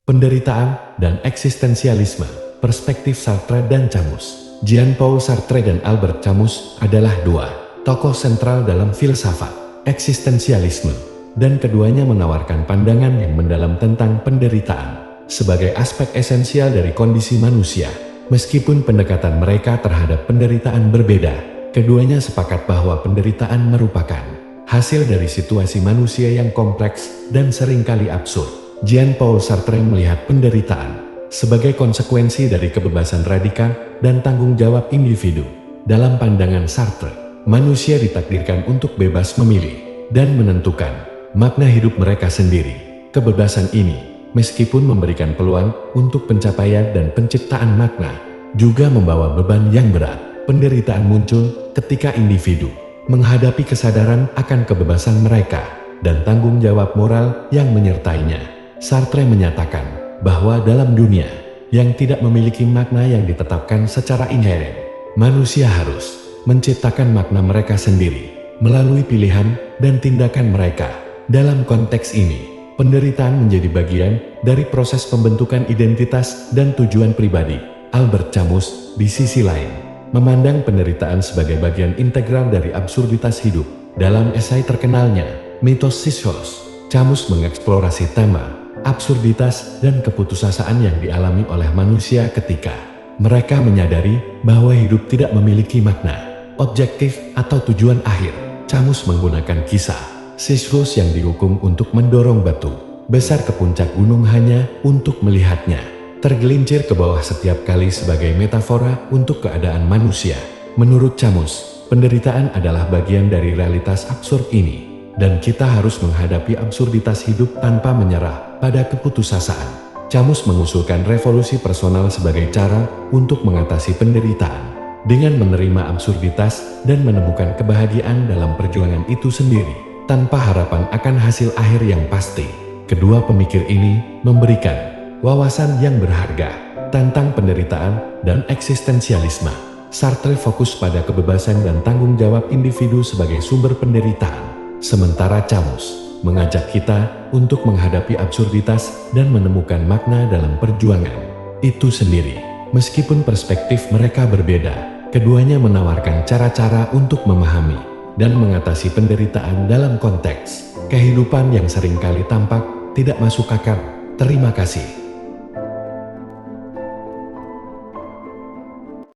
Penderitaan dan eksistensialisme, perspektif Sartre dan Camus. Jean-Paul Sartre dan Albert Camus adalah dua tokoh sentral dalam filsafat eksistensialisme, dan keduanya menawarkan pandangan yang mendalam tentang penderitaan sebagai aspek esensial dari kondisi manusia. Meskipun pendekatan mereka terhadap penderitaan berbeda, keduanya sepakat bahwa penderitaan merupakan hasil dari situasi manusia yang kompleks dan seringkali absurd. Jean-Paul Sartre melihat penderitaan sebagai konsekuensi dari kebebasan radikal dan tanggung jawab individu. Dalam pandangan Sartre, manusia ditakdirkan untuk bebas memilih dan menentukan makna hidup mereka sendiri. Kebebasan ini, meskipun memberikan peluang untuk pencapaian dan penciptaan makna, juga membawa beban yang berat. Penderitaan muncul ketika individu menghadapi kesadaran akan kebebasan mereka dan tanggung jawab moral yang menyertainya. Sartre menyatakan bahwa dalam dunia yang tidak memiliki makna yang ditetapkan secara inheren, manusia harus menciptakan makna mereka sendiri melalui pilihan dan tindakan mereka. Dalam konteks ini, penderitaan menjadi bagian dari proses pembentukan identitas dan tujuan pribadi. Albert Camus, di sisi lain, memandang penderitaan sebagai bagian integral dari absurditas hidup. Dalam esai terkenalnya, Mitos Sisyphus, Camus mengeksplorasi tema absurditas dan keputusasaan yang dialami oleh manusia ketika mereka menyadari bahwa hidup tidak memiliki makna objektif atau tujuan akhir. Camus menggunakan kisah Sisyphus yang dihukum untuk mendorong batu besar ke puncak gunung hanya untuk melihatnya tergelincir ke bawah setiap kali sebagai metafora untuk keadaan manusia. Menurut Camus, penderitaan adalah bagian dari realitas absurd ini, dan kita harus menghadapi absurditas hidup tanpa menyerah pada keputusasaan. Camus mengusulkan revolusi personal sebagai cara untuk mengatasi penderitaan, dengan menerima absurditas dan menemukan kebahagiaan dalam perjuangan itu sendiri, tanpa harapan akan hasil akhir yang pasti. Kedua pemikir ini memberikan wawasan yang berharga tentang penderitaan dan eksistensialisme. Sartre fokus pada kebebasan dan tanggung jawab individu sebagai sumber penderitaan, sementara Camus mengajak kita untuk menghadapi absurditas dan menemukan makna dalam perjuangan itu sendiri. Meskipun perspektif mereka berbeda, keduanya menawarkan cara-cara untuk memahami dan mengatasi penderitaan dalam konteks kehidupan yang seringkali tampak tidak masuk akal. Terima kasih.